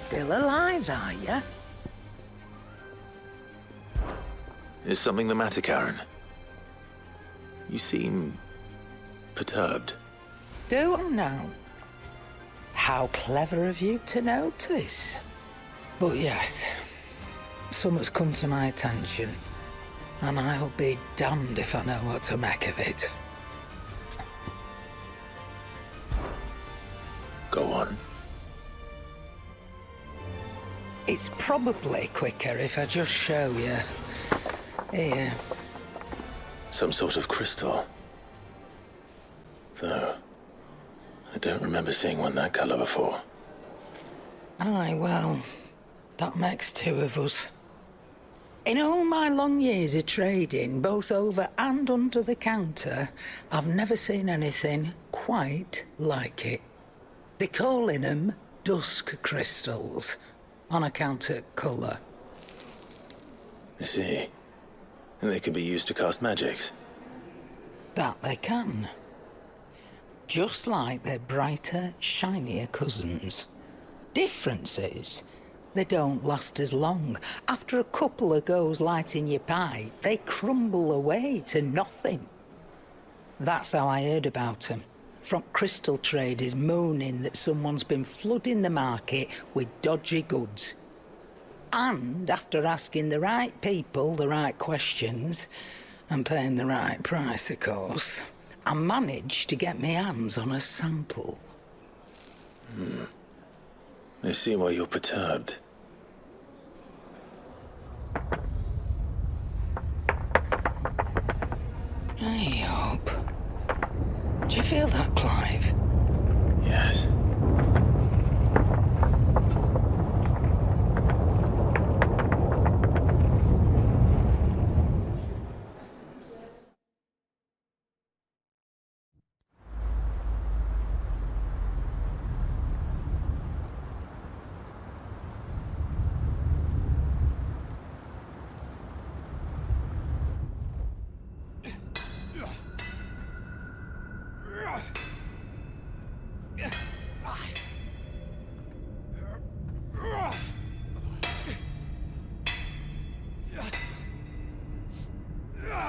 Still alive, are you? Is something the matter, Charron? You seem perturbed. Don't know. How clever of you to notice. But yes, something's come to my attention, and I'll be damned if I know what to make of it. Go on. It's probably quicker if I just show you. Here. Some sort of crystal. Though, I don't remember seeing one that color before. Aye, well, that makes two of us. In all my long years of trading, both over and under the counter, I've never seen anything quite like it. They're calling them Dusk crystals, on account of colour. I see. And they could be used to cast magics. That they can. Just like their brighter, shinier cousins. Difference is, they don't last as long. After a couple of goes lighting your pipe, they crumble away to nothing. That's how I heard about them. From crystal traders moaning that someone's been flooding the market with dodgy goods. And after asking the right people the right questions, and paying the right price, of course, I managed to get my hands on a sample. I see why you're perturbed. I hope. Do you feel that, Clive? Yes.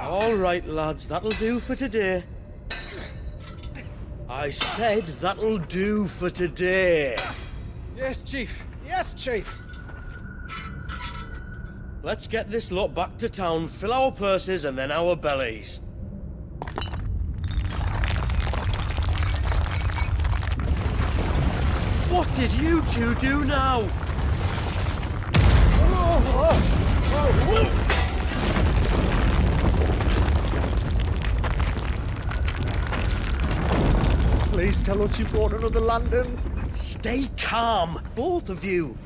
All right, lads, that'll do for today. I said that'll do for today. Yes, Chief. Yes, Chief. Let's get this lot back to town, fill our purses and then our bellies. What did you two do now? Please tell us you brought another lantern. Stay calm, both of you.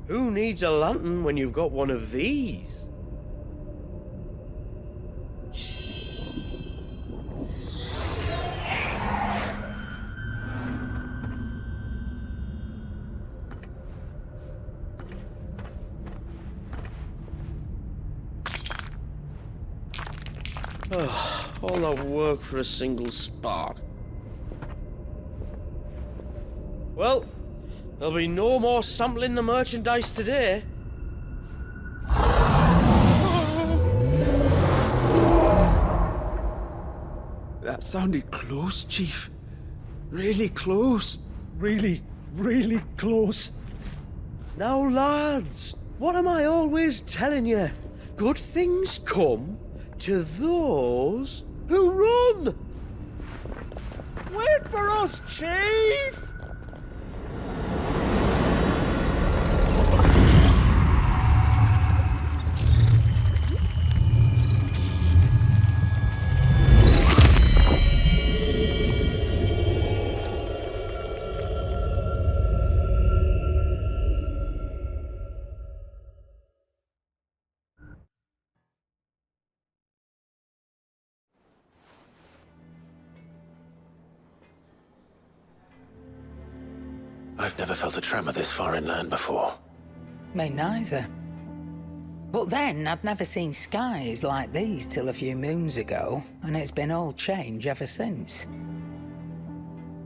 Who needs a lantern when you've got one of these? All that work for a single spark. Well, there'll be no more sampling the merchandise today. That sounded close, Chief. Really close. Really, really close. Now, lads, what am I always telling you? Good things come to those who run! Wait for us, Chief! I've never felt a tremor this far inland before. Me neither. But then I'd never seen skies like these till a few moons ago, and it's been all change ever since.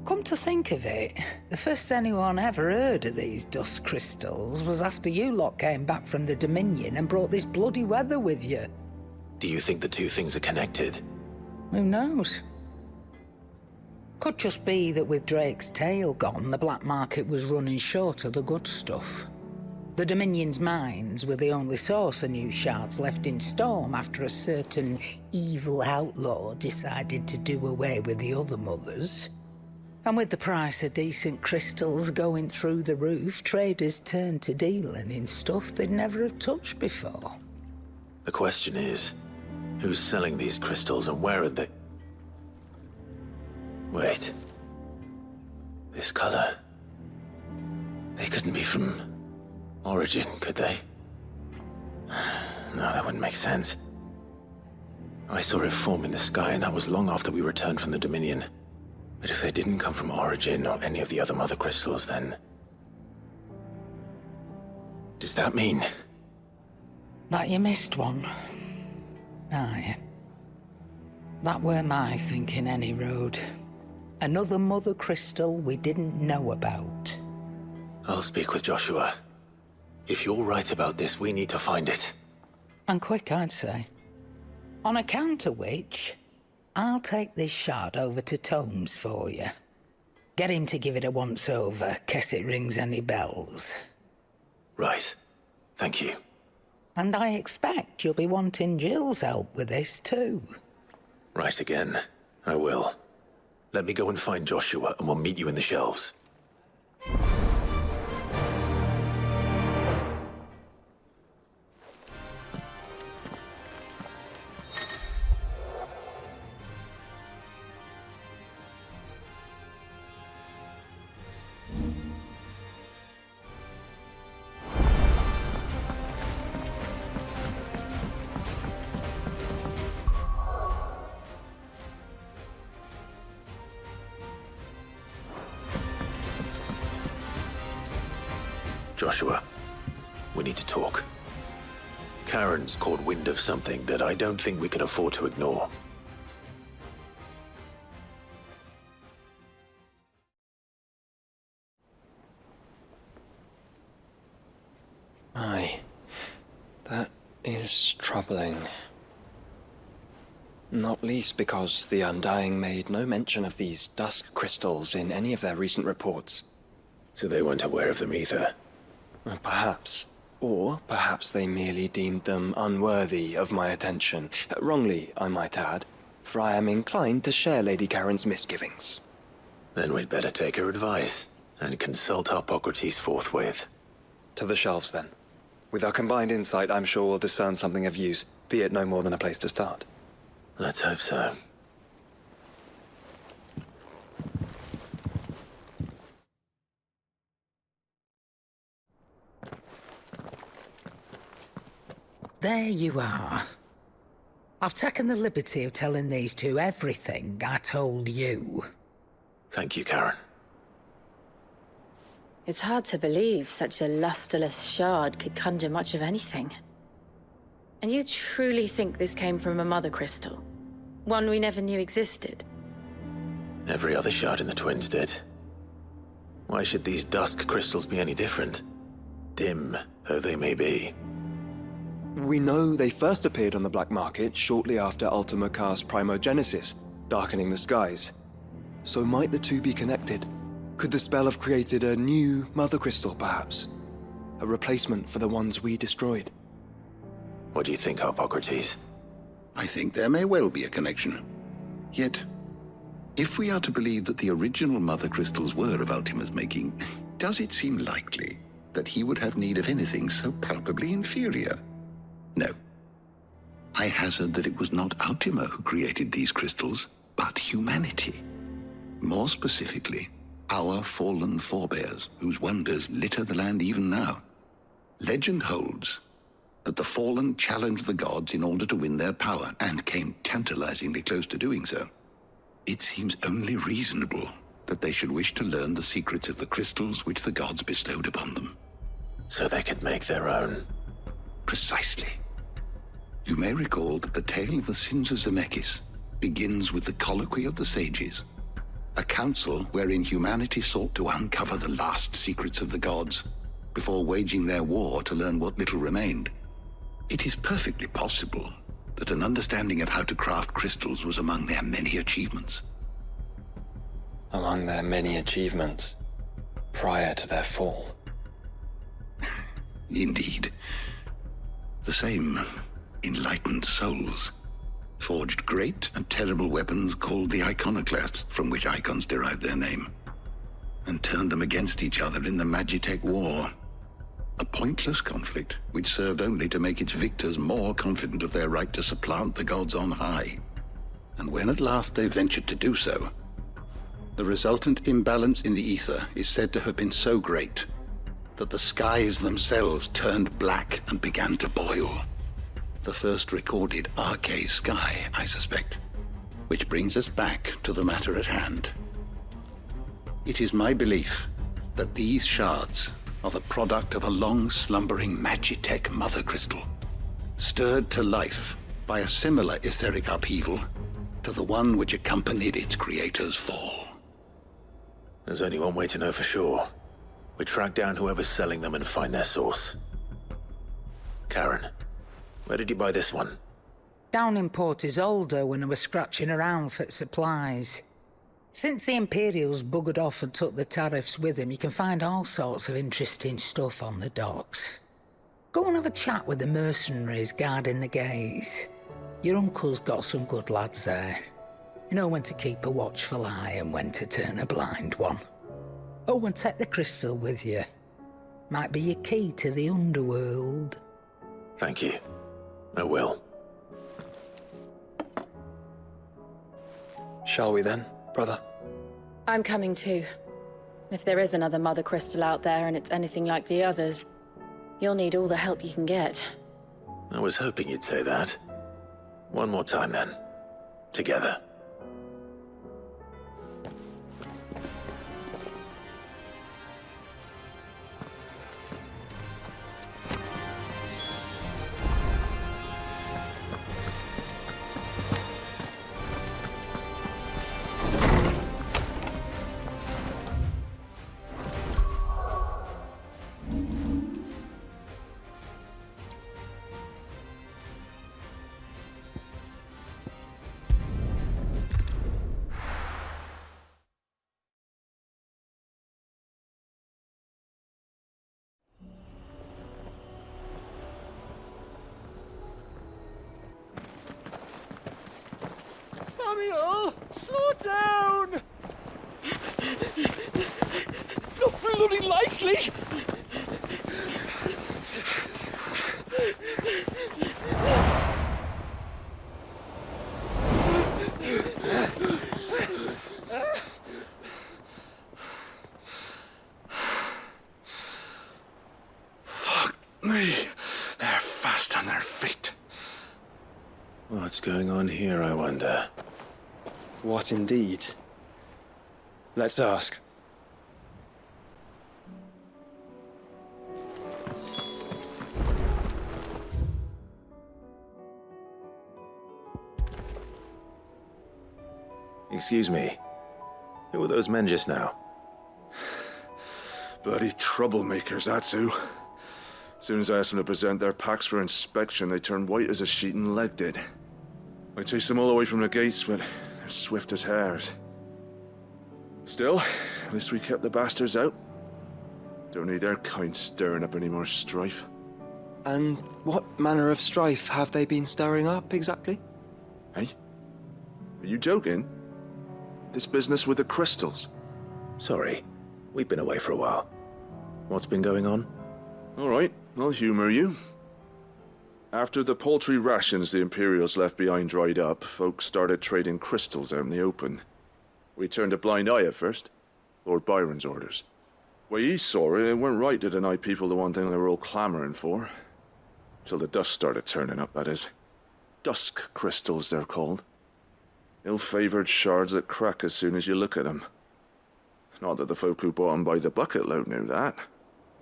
Come to think of it, the first anyone ever heard of these dust crystals was after you lot came back from the Dominion and brought this bloody weather with you. Do you think the two things are connected? Who knows? Could just be that with Drake's tail gone, the black market was running short of the good stuff. The Dominion's mines were the only source of new shards left in Storm after a certain evil outlaw decided to do away with the other mothers. And with the price of decent crystals going through the roof, traders turned to dealing in stuff they'd never have touched before. The question is, who's selling these crystals and where are they? Wait. This color. They couldn't be from Origin, could they? No, that wouldn't make sense. I saw it form in the sky, and that was long after we returned from the Dominion. But if they didn't come from Origin or any of the other mother crystals, then... does that mean... that you missed one? Aye. That were my thinking, any road. Another mother crystal we didn't know about. I'll speak with Joshua. If you're right about this, we need to find it. And quick, I'd say. On account of which, I'll take this shard over to Tomes for you. Get him to give it a once-over, case it rings any bells. Right. Thank you. And I expect you'll be wanting Jill's help with this, too. Right again. I will. Let me go and find Joshua, and we'll meet you in the shelves. Joshua, we need to talk. Charron's caught wind of something that I don't think we can afford to ignore. Aye, that is troubling. Not least because the Undying made no mention of these Dusk crystals in any of their recent reports. So they weren't aware of them either. Perhaps. Or perhaps they merely deemed them unworthy of my attention. Wrongly, I might add, for I am inclined to share Lady Charron's misgivings. Then we'd better take her advice and consult Hippocrates forthwith. To the shelves, then. With our combined insight, I'm sure we'll discern something of use, be it no more than a place to start. Let's hope so. There you are. I've taken the liberty of telling these two everything I told you. Thank you, Charron. It's hard to believe such a lusterless shard could conjure much of anything. And you truly think this came from a mother crystal? One we never knew existed? Every other shard in the Twins did. Why should these Dusk crystals be any different? Dim though they may be. We know they first appeared on the black market shortly after Ultima cast Primogenesis, darkening the skies. So might the two be connected? Could the spell have created a new mother crystal, perhaps? A replacement for the ones we destroyed? What do you think, Hippocrates? I think there may well be a connection. Yet, if we are to believe that the original mother crystals were of Ultima's making, does it seem likely that he would have need of anything so palpably inferior? No. I hazard that it was not Ultima who created these crystals, but humanity. More specifically, our fallen forebears, whose wonders litter the land even now. Legend holds that the fallen challenged the gods in order to win their power, and came tantalizingly close to doing so. It seems only reasonable that they should wish to learn the secrets of the crystals which the gods bestowed upon them. So they could make their own. Precisely. You may recall that the tale of the sins of Zemeckis begins with the Colloquy of the Sages, a council wherein humanity sought to uncover the last secrets of the gods before waging their war to learn what little remained. It is perfectly possible that an understanding of how to craft crystals was among their many achievements. Among their many achievements, prior to their fall. Indeed. The same enlightened souls forged great and terrible weapons called the iconoclasts, from which icons derived their name, and turned them against each other in the Magitech War. A pointless conflict which served only to make its victors more confident of their right to supplant the gods on high. And when at last they ventured to do so, the resultant imbalance in the ether is said to have been so great that the skies themselves turned black and began to boil. The first recorded Arche sky, I suspect. Which brings us back to the matter at hand. It is my belief that these shards are the product of a long-slumbering Magitech mother crystal, stirred to life by a similar etheric upheaval to the one which accompanied its creator's fall. There's only one way to know for sure. We track down whoever's selling them and find their source. Charron, where did you buy this one? Down in Port Isolde when I was scratching around for supplies. Since the Imperials buggered off and took the tariffs with them, you can find all sorts of interesting stuff on the docks. Go and have a chat with the mercenaries guarding the gates. Your uncle's got some good lads there. You know when to keep a watchful eye and when to turn a blind one. Oh, and take the crystal with you. Might be your key to the underworld. Thank you. I will. Shall we then, brother? I'm coming too. If there is another mother crystal out there and it's anything like the others, you'll need all the help you can get. I was hoping you'd say that. One more time then. Together. Samuel, slow down! Not bloody likely! Fuck me. They're fast on their feet. What's going on here, I wonder? What indeed? Let's ask. Excuse me. Who were those men just now? Bloody troublemakers, that's who. As soon as I asked them to present their packs for inspection, they turned white as a sheet and legged it. I chased them all the way from the gates, but they're swift as hares. Still, at least we kept the bastards out. Don't need their kind stirring up any more strife. And what manner of strife have they been stirring up, exactly? Hey? Are you joking? This business with the crystals? Sorry, we've been away for a while. What's been going on? All right, I'll humor you. After the paltry rations the Imperials left behind dried up, folks started trading crystals out in the open. We turned a blind eye at first. Lord Byron's orders. Way he saw it, it weren't right to deny people the one thing they were all clamoring for. Till the Dusk started turning up, that is. Dusk crystals, they're called. Ill-favored shards that crack as soon as you look at them. Not that the folk who bought them by the bucket load knew that.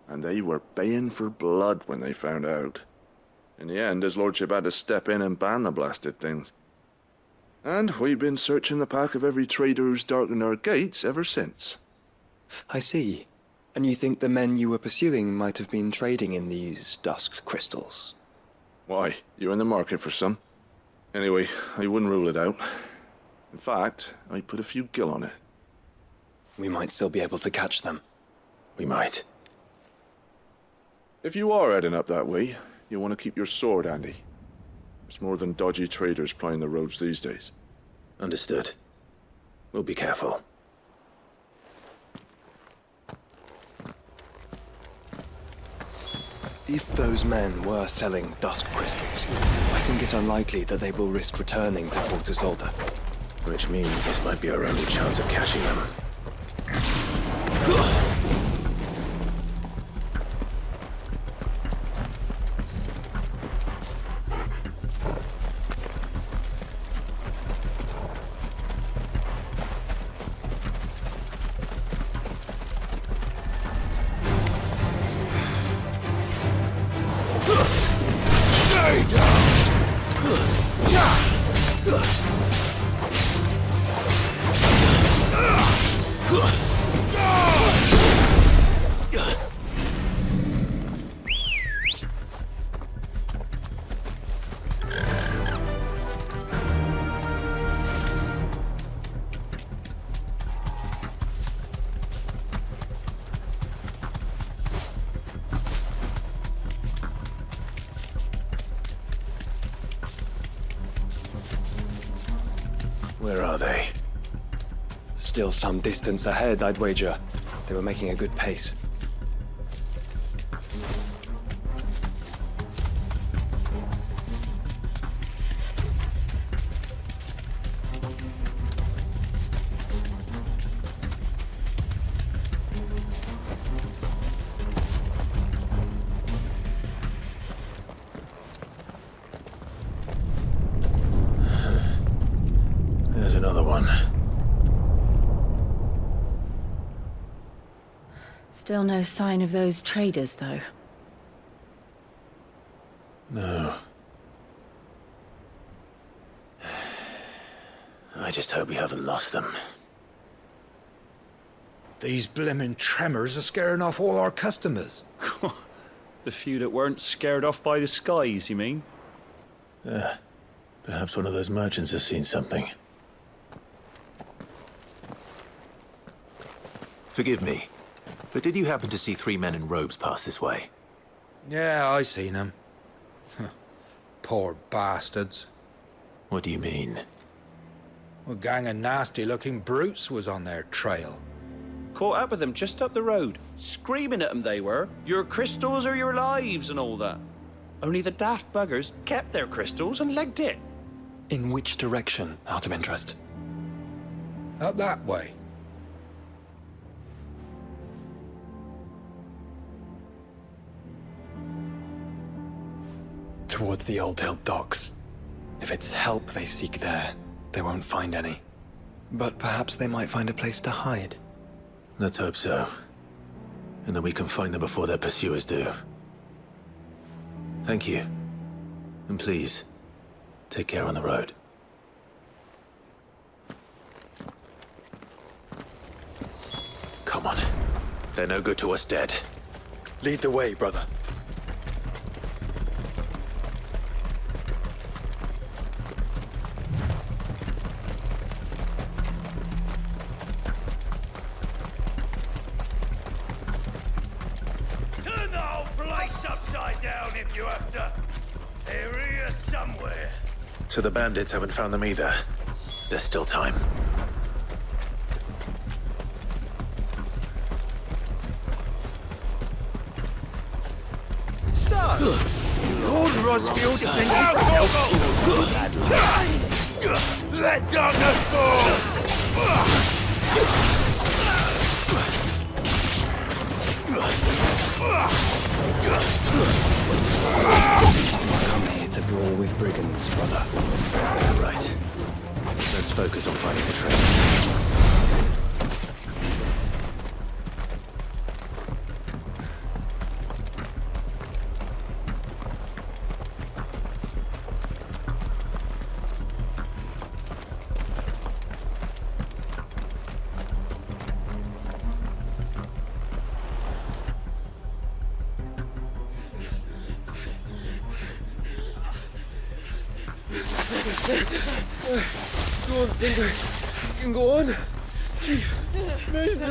And they were baying for blood when they found out. In the end, his lordship had to step in and ban the blasted things. And we've been searching the pack of every trader who's darkened our gates ever since. I see. And you think the men you were pursuing might have been trading in these Dusk crystals? Why, you're in the market for some. Anyway, I wouldn't rule it out. In fact, I'd put a few gil on it. We might still be able to catch them. We might. If you are heading up that way, you'll want to keep your sword handy. There's more than dodgy traders plying the roads these days. Understood. We'll be careful. If those men were selling Dusk crystals, I think it unlikely that they will risk returning to Port Isolde. Which means this might be our only chance of catching them. Where are they? Still some distance ahead, I'd wager. They were making a good pace. There's another one. Still no sign of those traders, though. No. I just hope we haven't lost them. These blimmin' tremors are scaring off all our customers. The few that weren't scared off by the skies, you mean? Perhaps one of those merchants has seen something. Forgive me, but did you happen to see 3 men in robes pass this way? Yeah, I seen them. Poor bastards. What do you mean? A gang of nasty-looking brutes was on their trail. Caught up with them just up the road, screaming at them they were. Your crystals or your lives and all that. Only the daft buggers kept their crystals and legged it. In which direction, out of interest? Up that way. Towards the Old Hill docks. If it's help they seek there, they won't find any. But perhaps they might find a place to hide. Let's hope so. And that we can find them before their pursuers do. Thank you. And please, take care on the road. Come on. They're no good to us dead. Lead the way, brother. Turn the whole place upside down if you have to. They're here somewhere. So the bandits haven't found them either. There's still time. Lord Rosfield sent himself towards that land. Let darkness Come here to brawl with brigands, brother. Right. Let's focus on finding the traitors. Don't think I can go on. Chief, maybe.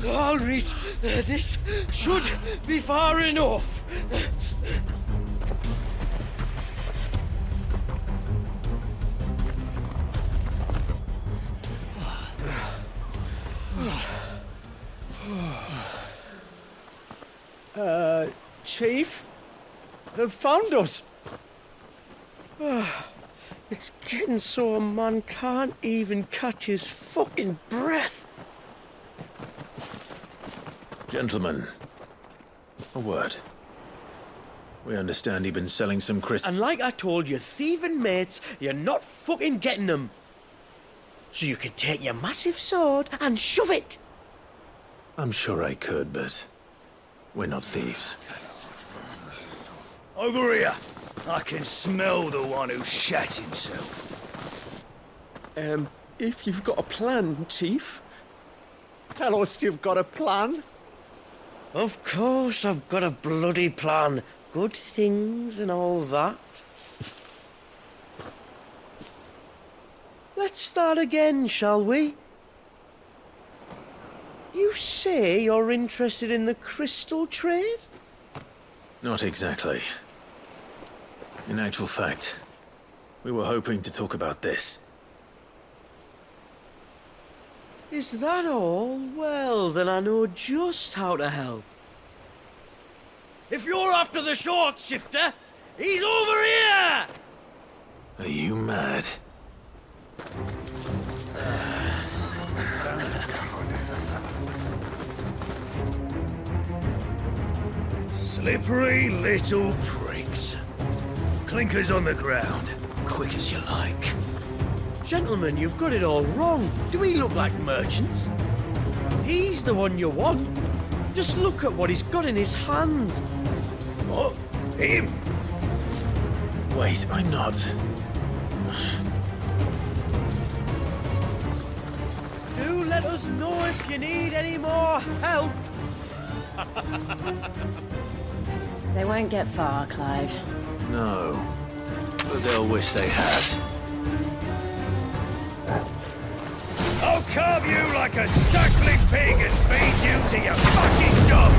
All right, this should be far enough. Chief? They've found us. It's getting so a man can't even catch his fucking breath. Gentlemen, a word. We understand you've been selling some crystals. And like I told your thieving mates, you're not fucking getting them. So you can take your massive sword and shove it. I'm sure I could, but we're not thieves. Over here. I can smell the one who shat himself. If you've got a plan, Chief, tell us you've got a plan. Of course I've got a bloody plan. Good things and all that. Let's start again, shall we? You say you're interested in the crystal trade? Not exactly. In actual fact, we were hoping to talk about this. Is that all? Well, then I know just how to help. If you're after the short shifter, he's over here! Are you mad? Slippery little pricks. Clinkers on the ground, quick as you like. Gentlemen, you've got it all wrong. Do we look like merchants? He's the one you want. Just look at what he's got in his hand. What? Him? Wait, I'm not. Do let us know if you need any more help. They won't get far, Clive. No. But they'll wish they had. I'll carve you like a suckling pig and feed you to your fucking dog!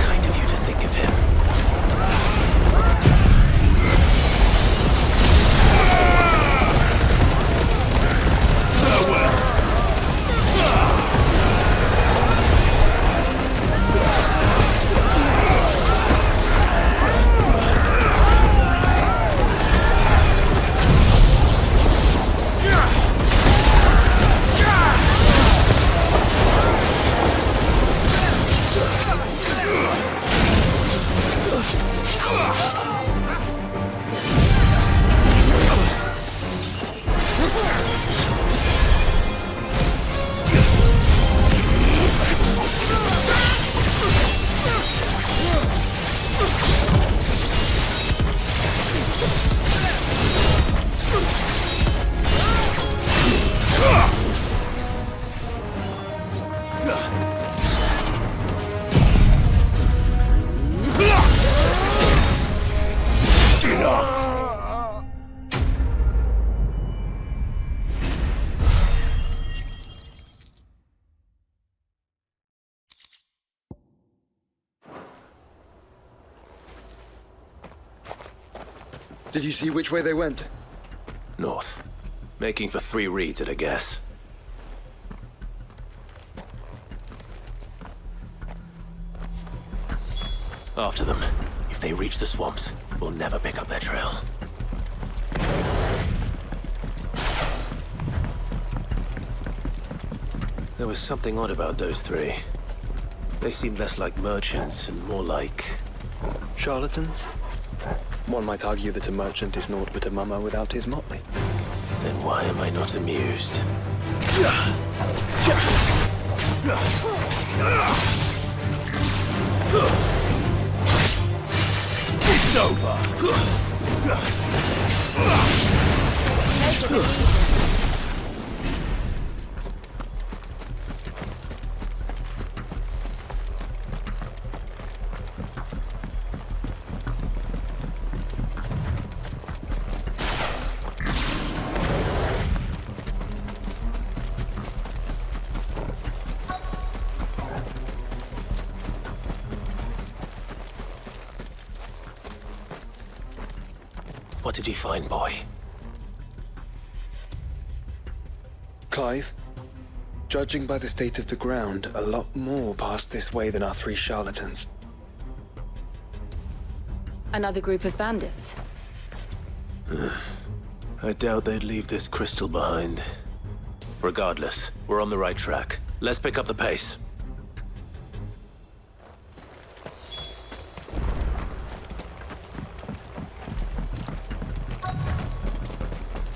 Kind of you to think of him. Farewell! Did you see which way they went? North. Making for 3 reeds at a guess. After them. If they reach the swamps, we'll never pick up their trail. There was something odd about those 3. They seemed less like merchants and more like... Charlatans? One might argue that a merchant is naught but a mummer without his motley. Then why am I not amused? It's over! What did you find, boy? Clive, judging by the state of the ground, a lot more passed this way than our 3 charlatans. Another group of bandits. I doubt they'd leave this crystal behind. Regardless, we're on the right track. Let's pick up the pace.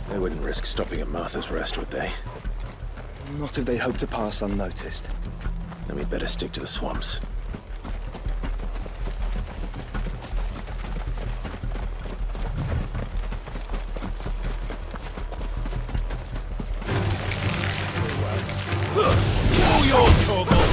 They wouldn't risk stopping at Martha's Rest, would they? Not if they hope to pass unnoticed. Then we'd better stick to the swamps. All yours, Torgal!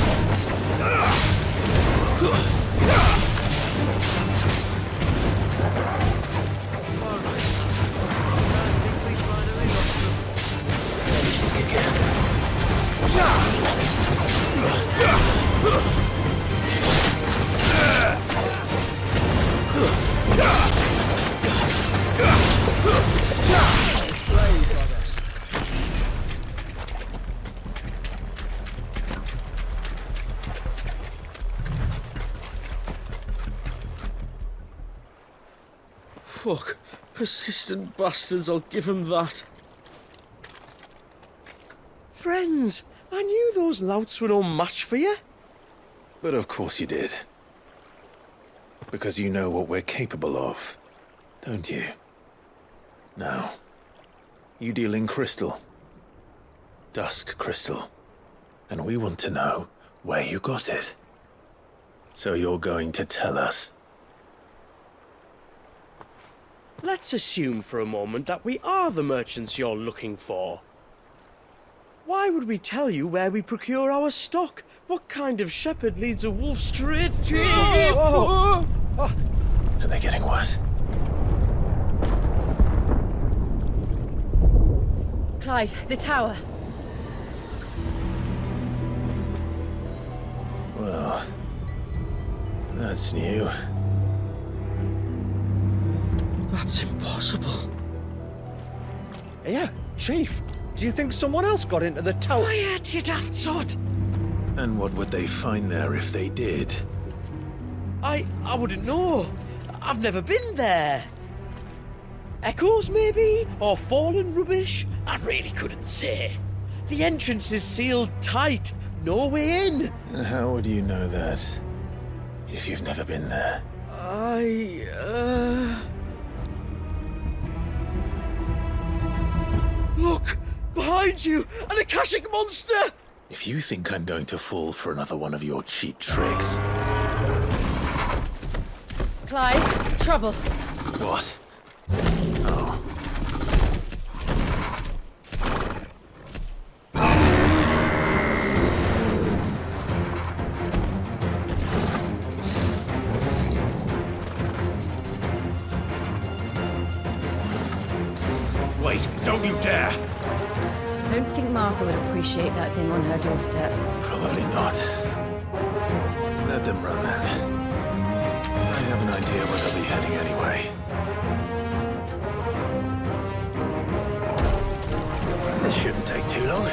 Fuck. Persistent bastards, I'll give them that. Friends, I knew those louts were no match for you. But of course you did. Because you know what we're capable of, don't you? Now, you deal in crystal. Dusk crystal. And we want to know where you got it. So you're going to tell us. Let's assume for a moment that we are the merchants you're looking for. Why would we tell you where we procure our stock? What kind of shepherd leads a wolf straight to... Are they getting worse? Clive, the tower. Well, that's new. That's impossible. Yeah, Chief. Do you think someone else got into the tower? Quiet, you daft sod! And what would they find there if they did? I wouldn't know. I've never been there. Echoes, maybe? Or fallen rubbish? I really couldn't say. The entrance is sealed tight. No way in. And how would you know that if you've never been there? Look! Behind you! An Akashic monster! If you think I'm going to fall for another one of your cheap tricks... Clive, trouble. What? Oh. Wait, don't you dare! I don't think Martha would appreciate that thing on her doorstep. Probably not. Let them run then. I have an idea where they'll be heading anyway. This shouldn't take too long.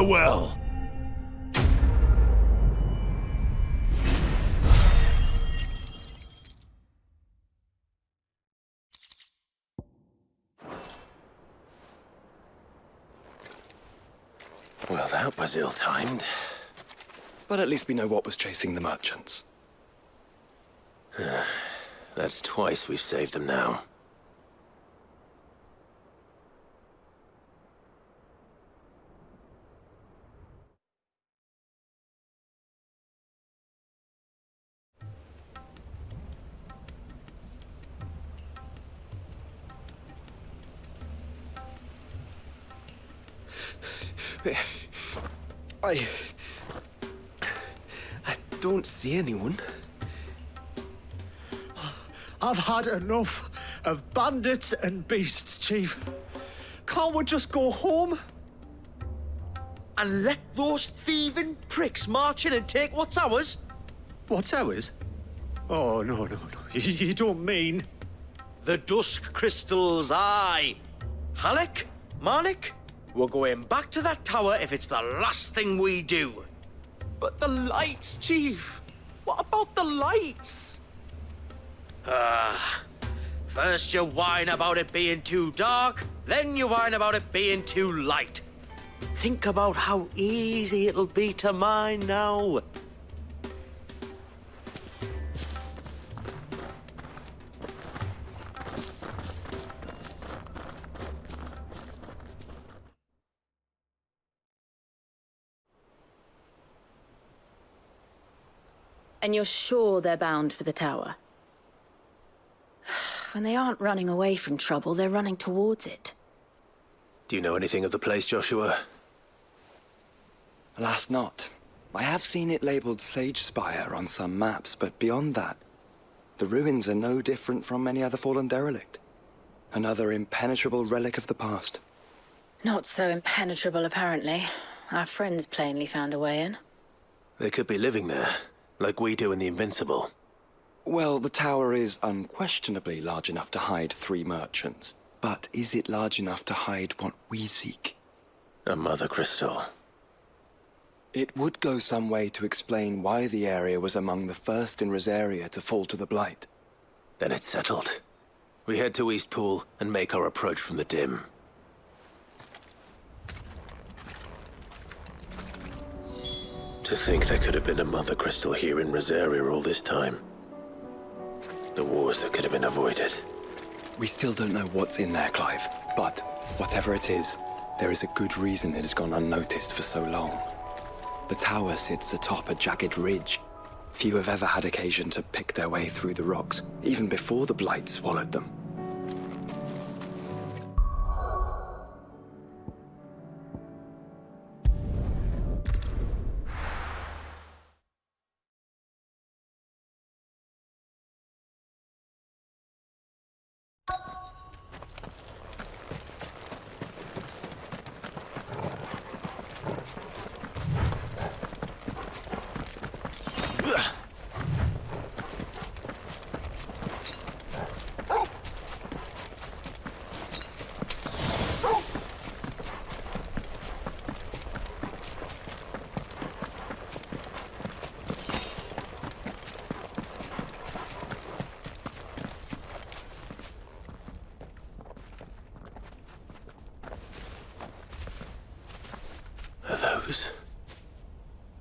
Farewell. Well, that was ill-timed. But at least we know what was chasing the merchants. That's twice we've saved them now. I don't see anyone. I've had enough of bandits and beasts, Chief. Can't we just go home? And let those thieving pricks march in and take what's ours? What's ours? Oh, no. You don't mean... The Dusk crystals, aye. Halleck? Marnik? We're going back to that tower if it's the last thing we do. But the lights, Chief. What about the lights? First you whine about it being too dark, then you whine about it being too light. Think about how easy it'll be to mine now. And you're sure they're bound for the tower? When they aren't running away from trouble, they're running towards it. Do you know anything of the place, Joshua? Alas, not. I have seen it labeled Sage Spire on some maps, but beyond that, the ruins are no different from any other fallen derelict. Another impenetrable relic of the past. Not so impenetrable, apparently. Our friends plainly found a way in. They could be living there, like we do in the Invincible. Well, the tower is unquestionably large enough to hide 3 merchants. But is it large enough to hide what we seek? A mother crystal. It would go some way to explain why the area was among the first in Rosaria to fall to the Blight. Then it's settled. We head to Eastpool and make our approach from the dim. To think there could have been a mother crystal here in Rosaria all this time. The wars that could have been avoided. We still don't know what's in there, Clive. But whatever it is, there is a good reason it has gone unnoticed for so long. The tower sits atop a jagged ridge. Few have ever had occasion to pick their way through the rocks, even before the Blight swallowed them.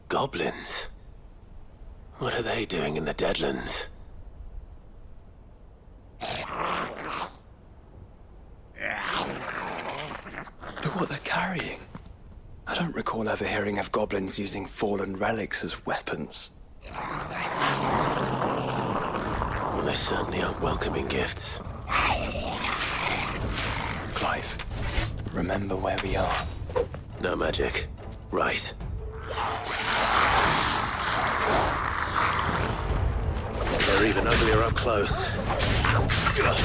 Goblins? What are they doing in the Deadlands? Look what they're carrying. I don't recall ever hearing of goblins using fallen relics as weapons. Well, they certainly aren't welcoming gifts. Clive, remember where we are. No magic. Right. They're even uglier up close. Kill!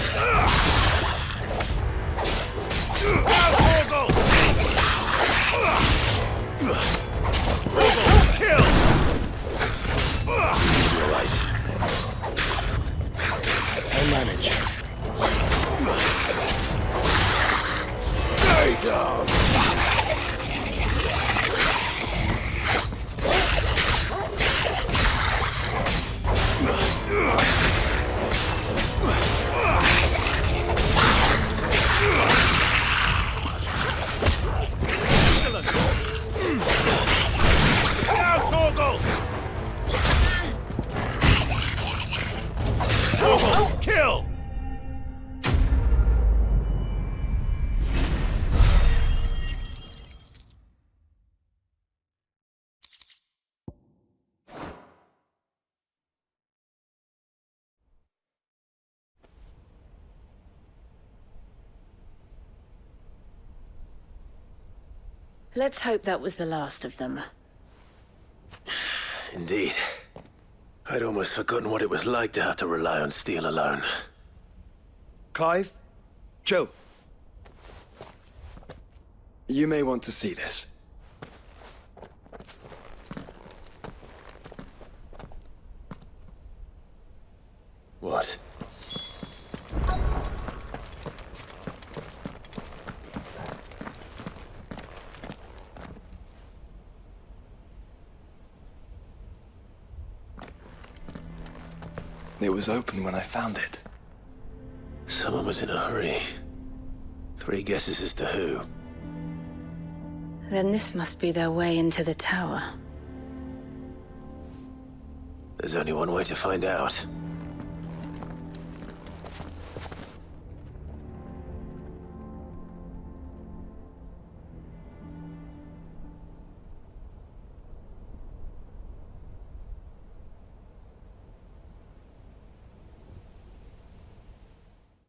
You're right. I'll manage. Stay down! Let's hope that was the last of them. Indeed. I'd almost forgotten what it was like to have to rely on steel alone. Clive? Jill? You may want to see this. What? It was open when I found it. Someone was in a hurry. 3 guesses as to who. Then this must be their way into the tower. There's only one way to find out.